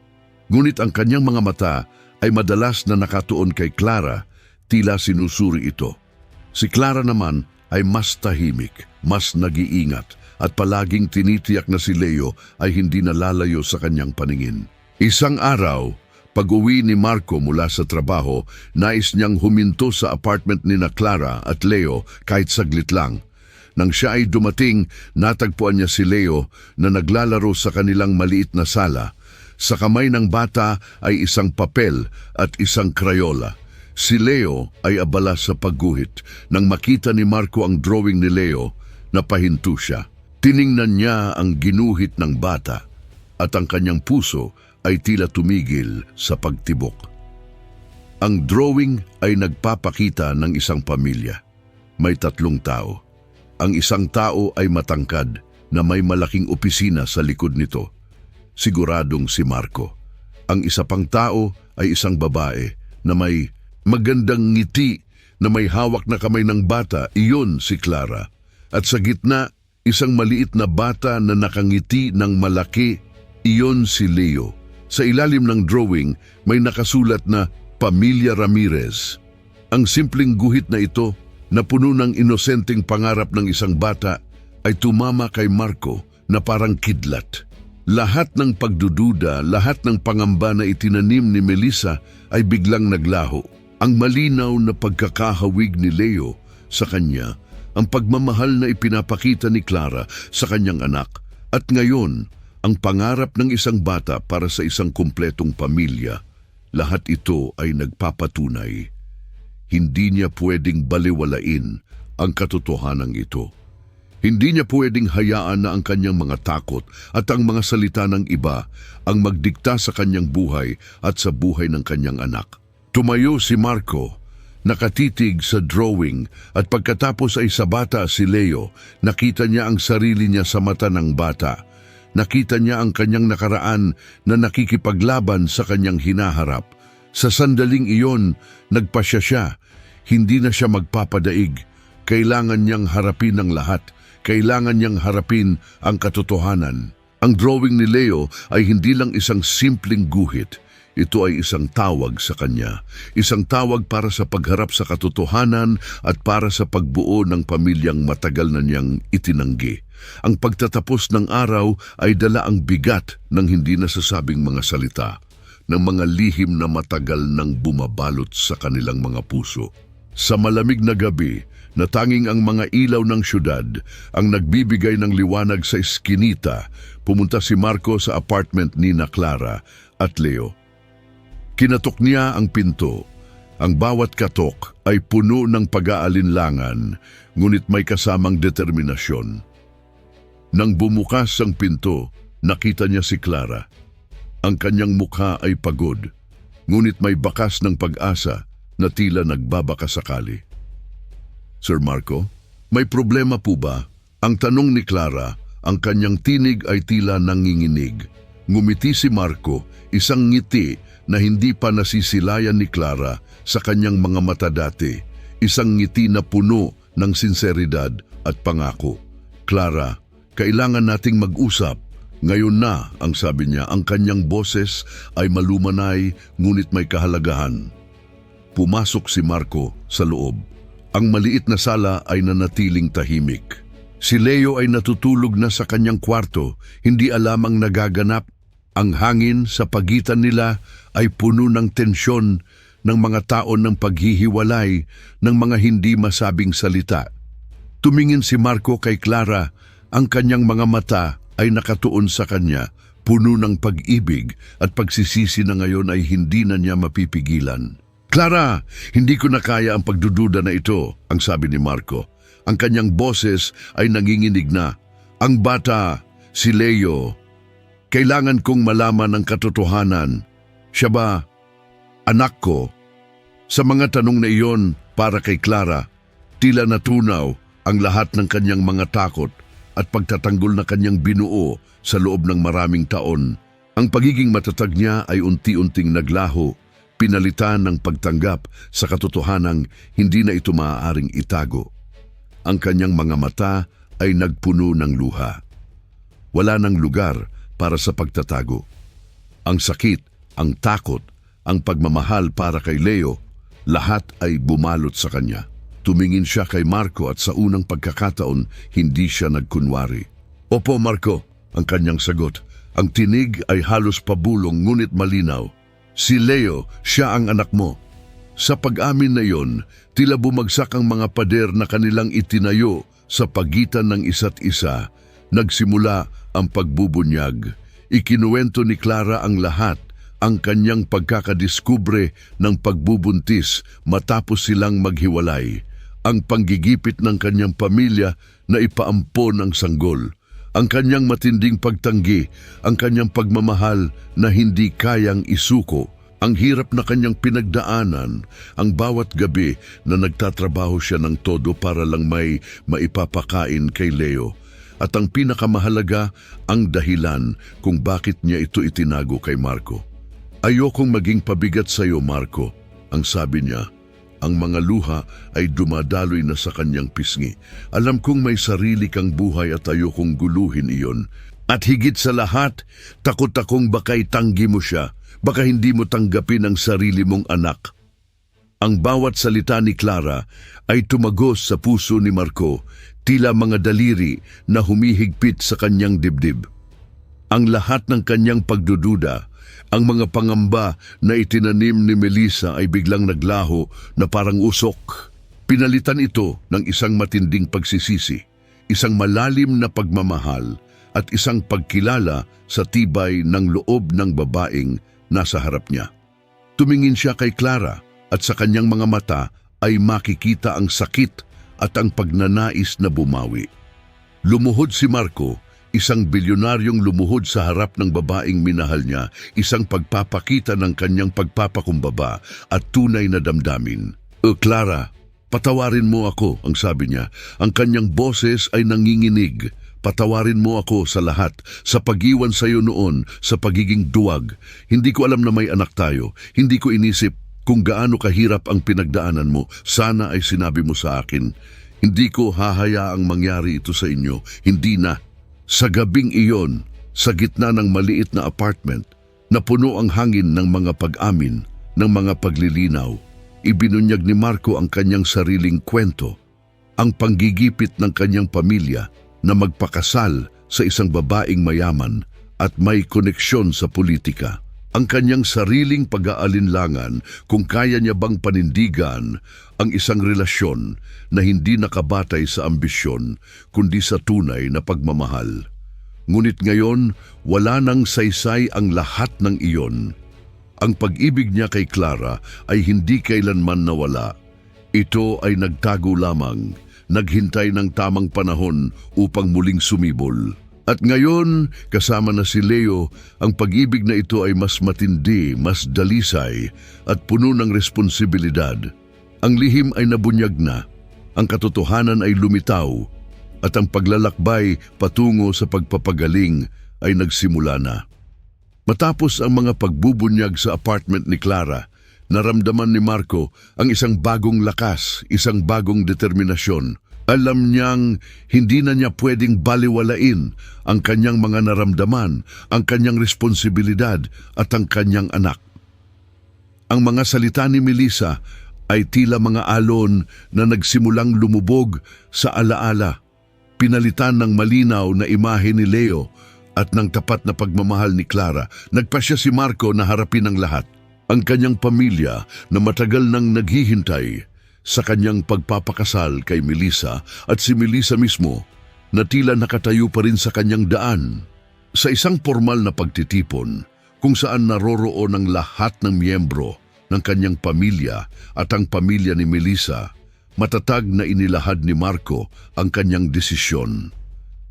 Ngunit ang kanyang mga mata ay madalas na nakatuon kay Clara, tila sinusuri ito. Si Clara naman ay mas tahimik, mas nag-iingat at palaging tinitiyak na si Leo ay hindi nalalayo sa kanyang paningin. Isang araw, pag-uwi ni Marco mula sa trabaho, nais niyang huminto sa apartment ni Clara at Leo kahit saglit lang. Nang siya ay dumating, natagpuan niya si Leo na naglalaro sa kanilang maliit na sala. Sa kamay ng bata ay isang papel at isang krayola. Si Leo ay abala sa pagguhit. Nang makita ni Marco ang drawing ni Leo, napahinto siya. Tiningnan niya ang ginuhit ng bata at ang kanyang puso ay tila tumigil sa pagtibok. Ang drawing ay nagpapakita ng isang pamilya. May 3 tao. Ang isang tao ay matangkad na may malaking opisina sa likod nito. Siguradong si Marco. Ang isa pang tao ay isang babae na may magandang ngiti na may hawak na kamay ng bata, iyon si Clara. At sa gitna, isang maliit na bata na nakangiti ng malaki, iyon si Leo. Sa ilalim ng drawing, may nakasulat na Pamilya Ramirez. Ang simpleng guhit na ito, na puno ng inosenteng pangarap ng isang bata, ay tumama kay Marco na parang kidlat. Lahat ng pagdududa, lahat ng pangamba na itinanim ni Melissa ay biglang naglaho. Ang malinaw na pagkakahawig ni Leo sa kanya, ang pagmamahal na ipinapakita ni Clara sa kanyang anak, at ngayon, ang pangarap ng isang bata para sa isang kumpletong pamilya, lahat ito ay nagpapatunay. Hindi niya pwedeng baliwalain ang katotohanan ito. Hindi niya pwedeng hayaan na ang kanyang mga takot at ang mga salita ng iba ang magdikta sa kanyang buhay at sa buhay ng kanyang anak. Tumayo si Marco, nakatitig sa drawing, at pagkatapos ay sa bata si Leo, nakita niya ang sarili niya sa mata ng bata. Nakita niya ang kanyang nakaraan na nakikipaglaban sa kanyang hinaharap. Sa sandaling iyon, nagpasya siya. Hindi na siya magpapadaig. Kailangan niyang harapin ang lahat. Kailangan niyang harapin ang katotohanan. Ang drawing ni Leo ay hindi lang isang simpleng guhit. Ito ay isang tawag sa kanya. Isang tawag para sa pagharap sa katotohanan at para sa pagbuo ng pamilyang matagal na niyang itinanggi. Ang pagtatapos ng araw ay dala ang bigat ng hindi nasasabing mga salita, ng mga lihim na matagal nang bumabalot sa kanilang mga puso. Sa malamig na gabi, na tanging ang mga ilaw ng syudad ang nagbibigay ng liwanag sa eskinita, pumunta si Marco sa apartment ni Clara at Leo. Kinatok niya ang pinto. Ang bawat katok ay puno ng pag-aalinlangan, ngunit may kasamang determinasyon. Nang bumukas ang pinto, nakita niya si Clara. Ang kanyang mukha ay pagod, ngunit may bakas ng pag-asa na tila nagbabakasakali. Sir Marco, may problema po ba? Ang tanong ni Clara, ang kanyang tinig ay tila nanginginig. Ngumiti si Marco, isang ngiti na hindi pa nasisilayan ni Clara sa kanyang mga mata dati. Isang ngiti na puno ng sinseridad at pangako. Clara, kailangan nating mag-usap. Ngayon na, ang sabi niya, ang kanyang boses ay malumanay ngunit may kahalagahan. Pumasok si Marco sa loob. Ang maliit na sala ay nanatiling tahimik. Si Leo ay natutulog na sa kanyang kwarto, hindi alam ang nagaganap. Ang hangin sa pagitan nila ay puno ng tensyon ng mga taon ng paghihiwalay ng mga hindi masabing salita. Tumingin si Marco kay Clara, ang kanyang mga mata ay nakatuon sa kanya, puno ng pag-ibig at pagsisisi na ngayon ay hindi na niya mapipigilan. Clara, hindi ko na kaya ang pagdududa na ito, ang sabi ni Marco. Ang kanyang boses ay nanginginig na. Ang bata, si Leo, kailangan kong malaman ang katotohanan. Siya ba, anak ko? Sa mga tanong na iyon para kay Clara, tila natunaw ang lahat ng kanyang mga takot at pagtatanggol na kanyang binuo sa loob ng maraming taon. Ang pagiging matatag niya ay unti-unting naglaho, pinalitan ng pagtanggap sa katotohanang hindi na ito maaaring itago. Ang kanyang mga mata ay nagpuno ng luha. Wala nang lugar para sa pagtatago. Ang sakit, ang takot, ang pagmamahal para kay Leo, lahat ay bumalot sa kanya. Tumingin siya kay Marco at sa unang pagkakataon, hindi siya nagkunwari. Opo, Marco, ang kanyang sagot. Ang tinig ay halos pabulong ngunit malinaw. Si Leo, siya ang anak mo. Sa pag-amin na iyon, tila bumagsak ang mga pader na kanilang itinayo sa pagitan ng isa't isa. Nagsimula ang pagbubunyag. Ikinuwento ni Clara ang lahat, ang kanyang pagkakadiskubre ng pagbubuntis matapos silang maghiwalay. Ang panggigipit ng kanyang pamilya na ipaampon ang sanggol. Ang kanyang matinding pagtanggi, ang kanyang pagmamahal na hindi kayang isuko. Ang hirap na kanyang pinagdaanan, ang bawat gabi na nagtatrabaho siya ng todo para lang may maipapakain kay Leo. At ang pinakamahalaga, ang dahilan kung bakit niya ito itinago kay Marco. Ayokong maging pabigat sa iyo, Marco, ang sabi niya. Ang mga luha ay dumadaloy na sa kanyang pisngi. Alam kong may sarili kang buhay at ayokong guluhin iyon. At higit sa lahat, takot akong baka itanggi mo siya. Baka hindi mo tanggapin ang sarili mong anak. Ang bawat salita ni Clara ay tumagos sa puso ni Marco, tila mga daliri na humihigpit sa kanyang dibdib. Ang lahat ng kanyang pagdududa, ang mga pangamba na itinanim ni Melissa ay biglang naglaho na parang usok. Pinalitan ito ng isang matinding pagsisisi, isang malalim na pagmamahal at isang pagkilala sa tibay ng loob ng babaeng nasa harap niya. Tumingin siya kay Clara at sa kanyang mga mata ay makikita ang sakit at ang pagnanais na bumawi. Lumuhod si Marco, isang bilyonaryong lumuhod sa harap ng babaeng minahal niya, isang pagpapakita ng kanyang pagpapakumbaba at tunay na damdamin. Clara, patawarin mo ako, ang sabi niya. Ang kanyang boses ay nanginginig. Patawarin mo ako sa lahat, sa pag-iwan sa iyo noon, sa pagiging duwag. Hindi ko alam na may anak tayo. Hindi ko inisip kung gaano kahirap ang pinagdaanan mo. Sana ay sinabi mo sa akin. Hindi ko hahayaang mangyari ito sa inyo. Hindi na. Sa gabing iyon, sa gitna ng maliit na apartment, na puno ang hangin ng mga pag-amin, ng mga paglilinaw, ibinunyag ni Marco ang kanyang sariling kwento, ang panggigipit ng kanyang pamilya na magpakasal sa isang babaeng mayaman at may koneksyon sa politika. Ang kanyang sariling pag-aalinlangan kung kaya niya bang panindigan ang isang relasyon na hindi nakabatay sa ambisyon kundi sa tunay na pagmamahal. Ngunit ngayon, wala nang saysay ang lahat ng iyon. Ang pag-ibig niya kay Clara ay hindi kailanman nawala. Ito ay nagtago lamang, naghintay ng tamang panahon upang muling sumibol. At ngayon, kasama na si Leo, ang pag-ibig na ito ay mas matindi, mas dalisay, at puno ng responsibilidad. Ang lihim ay nabunyag na, ang katotohanan ay lumitaw, at ang paglalakbay patungo sa pagpapagaling ay nagsimula na. Matapos ang mga pagbubunyag sa apartment ni Clara, naramdaman ni Marco ang isang bagong lakas, isang bagong determinasyon. Alam niyang hindi na niya pwedeng baliwalain ang kanyang mga naramdaman, ang kanyang responsibilidad at ang kanyang anak. Ang mga salita ni Melissa ay tila mga alon na nagsimulang lumubog sa alaala. Pinalitan ng malinaw na imahe ni Leo at ng tapat na pagmamahal ni Clara, nagpasya si Marco na harapin ang lahat. Ang kanyang pamilya na matagal nang naghihintay sa kanyang pagpapakasal kay Melissa at si Melissa mismo na tila nakatayo pa rin sa kanyang daan. Sa isang formal na pagtitipon kung saan naroroon ang lahat ng miyembro ng kanyang pamilya at ang pamilya ni Melissa, matatag na inilahad ni Marco ang kanyang desisyon.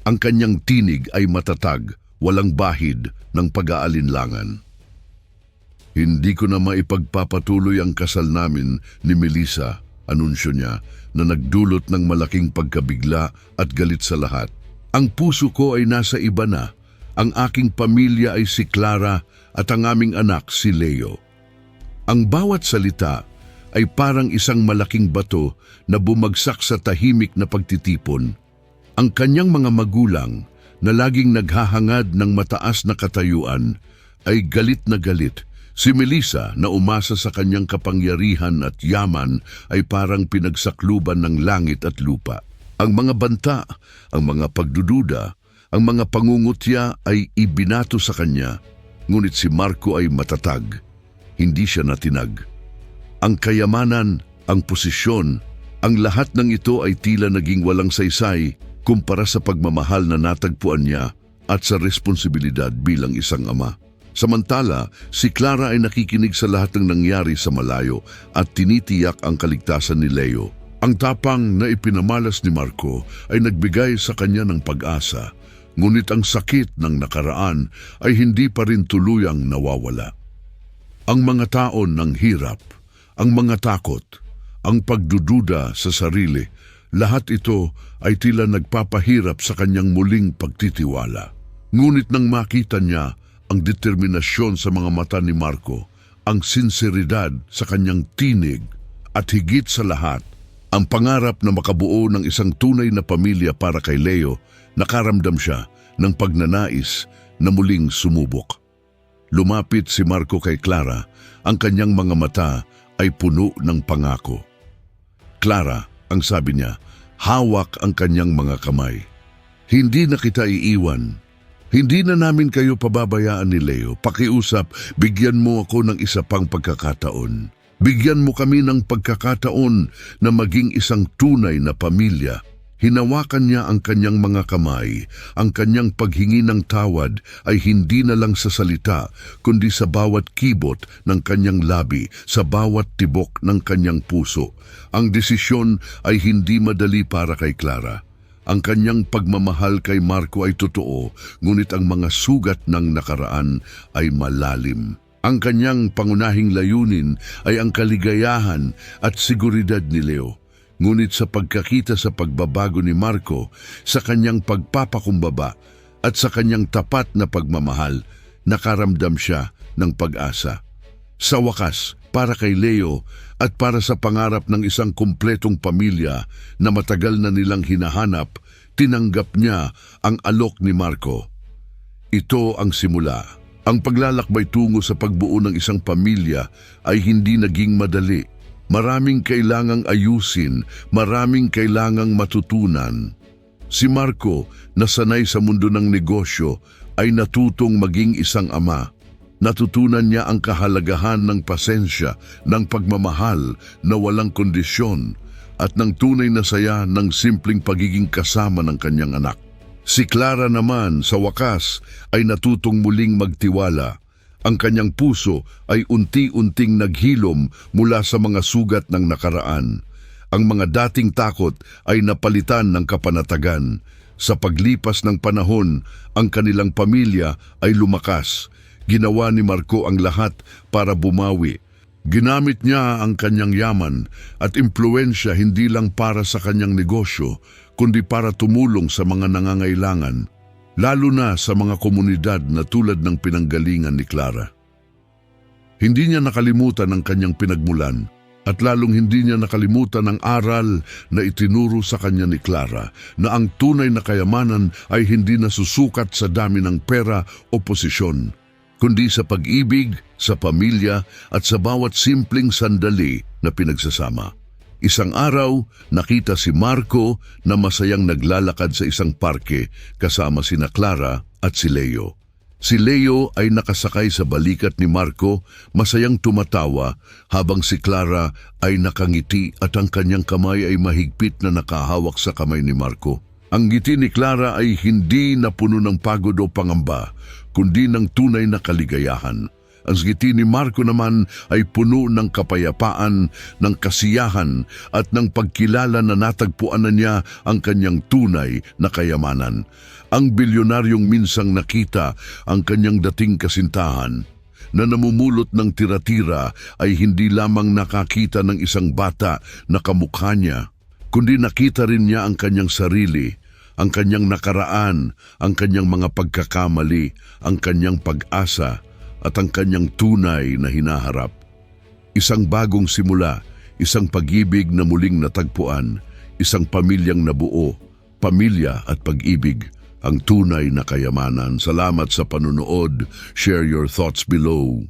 Ang kanyang tinig ay matatag, walang bahid ng pag-aalinlangan. Hindi ko na maipagpapatuloy ang kasal namin ni Melissa, anunsyo niya, na nagdulot ng malaking pagkabigla at galit sa lahat. Ang puso ko ay nasa iba na. Ang aking pamilya ay si Clara at ang aming anak si Leo. Ang bawat salita ay parang isang malaking bato na bumagsak sa tahimik na pagtitipon. Ang kanyang mga magulang na laging naghahangad ng mataas na katayuan ay galit na galit. Si Melissa na umasa sa kanyang kapangyarihan at yaman ay parang pinagsakluban ng langit at lupa. Ang mga banta, ang mga pagdududa, ang mga pangungutya ay ibinato sa kanya, ngunit si Marco ay matatag. Hindi siya natinag. Ang kayamanan, ang posisyon, ang lahat ng ito ay tila naging walang saysay kumpara sa pagmamahal na natagpuan niya at sa responsibilidad bilang isang ama. Samantala, si Clara ay nakikinig sa lahat ng nangyari sa malayo at tinitiyak ang kaligtasan ni Leo. Ang tapang na ipinamalas ni Marco ay nagbigay sa kanya ng pag-asa, ngunit ang sakit ng nakaraan ay hindi pa rin tuluyang nawawala. Ang mga taon ng hirap, ang mga takot, ang pagdududa sa sarili, lahat ito ay tila nagpapahirap sa kanyang muling pagtitiwala. Ngunit nang makita niya ang determinasyon sa mga mata ni Marco, ang sinseridad sa kanyang tinig, at higit sa lahat, ang pangarap na makabuo ng isang tunay na pamilya para kay Leo, nakaramdam siya ng pagnanais na muling sumubok. Lumapit si Marco kay Clara, ang kanyang mga mata ay puno ng pangako. Clara, ang sabi niya, hawak ang kanyang mga kamay. Hindi na kita iiwan. Hindi na namin kayo pababayaan ni Leo. Pakiusap, bigyan mo ako ng isa pang pagkakataon. Bigyan mo kami ng pagkakataon na maging isang tunay na pamilya. Hinawakan niya ang kanyang mga kamay. Ang kanyang paghingi ng tawad ay hindi na lang sa salita, kundi sa bawat kibot ng kanyang labi, sa bawat tibok ng kanyang puso. Ang desisyon ay hindi madali para kay Clara. Ang kanyang pagmamahal kay Marco ay totoo, ngunit ang mga sugat ng nakaraan ay malalim. Ang kanyang pangunahing layunin ay ang kaligayahan at seguridad ni Leo. Ngunit sa pagkakita sa pagbabago ni Marco, sa kanyang pagpapakumbaba at sa kanyang tapat na pagmamahal, nakaramdam siya ng pag-asa. Sa wakas, para kay Leo at para sa pangarap ng isang kumpletong pamilya na matagal na nilang hinahanap, tinanggap niya ang alok ni Marco. Ito ang simula. Ang paglalakbay tungo sa pagbuo ng isang pamilya ay hindi naging madali. Maraming kailangang ayusin, maraming kailangang matutunan. Si Marco, na sanay sa mundo ng negosyo, ay natutong maging isang ama. Natutunan niya ang kahalagahan ng pasensya, ng pagmamahal na walang kondisyon, at ng tunay na saya ng simpleng pagiging kasama ng kanyang anak. Si Clara naman, sa wakas, ay natutong muling magtiwala. Ang kanyang puso ay unti-unting naghilom mula sa mga sugat ng nakaraan. Ang mga dating takot ay napalitan ng kapanatagan. Sa paglipas ng panahon, ang kanilang pamilya ay lumakas. Ginawa ni Marco ang lahat para bumawi. Ginamit niya ang kanyang yaman at impluensya hindi lang para sa kanyang negosyo, kundi para tumulong sa mga nangangailangan, lalo na sa mga komunidad na tulad ng pinanggalingan ni Clara. Hindi niya nakalimutan ang kanyang pinagmulan at lalong hindi niya nakalimutan ang aral na itinuro sa kanya ni Clara na ang tunay na kayamanan ay hindi nasusukat sa dami ng pera o posisyon, kundi sa pag-ibig, sa pamilya at sa bawat simpleng sandali na pinagsasama. Isang araw, nakita si Marco na masayang naglalakad sa isang parke kasama sina Clara at si Leo. Si Leo ay nakasakay sa balikat ni Marco, masayang tumatawa habang si Clara ay nakangiti at ang kanyang kamay ay mahigpit na nakahawak sa kamay ni Marco. Ang ngiti ni Clara ay hindi napuno ng pagod o pangamba, kundi ng tunay na kaligayahan. Ang ngiti ni Marco naman ay puno ng kapayapaan, ng kasiyahan at ng pagkilala na natagpuan na niya ang kanyang tunay na kayamanan. Ang bilyonaryong minsang nakita ang kanyang dating kasintahan na namumulot ng tira-tira ay hindi lamang nakakita ng isang bata na kamukha niya, kundi nakita rin niya ang kanyang sarili, ang kanyang nakaraan, ang kanyang mga pagkakamali, ang kanyang pag-asa, at ang kanyang tunay na hinaharap. Isang bagong simula, isang pag-ibig na muling natagpuan, isang pamilyang nabuo, pamilya at pag-ibig, ang tunay na kayamanan. Salamat sa panunood. Share your thoughts below.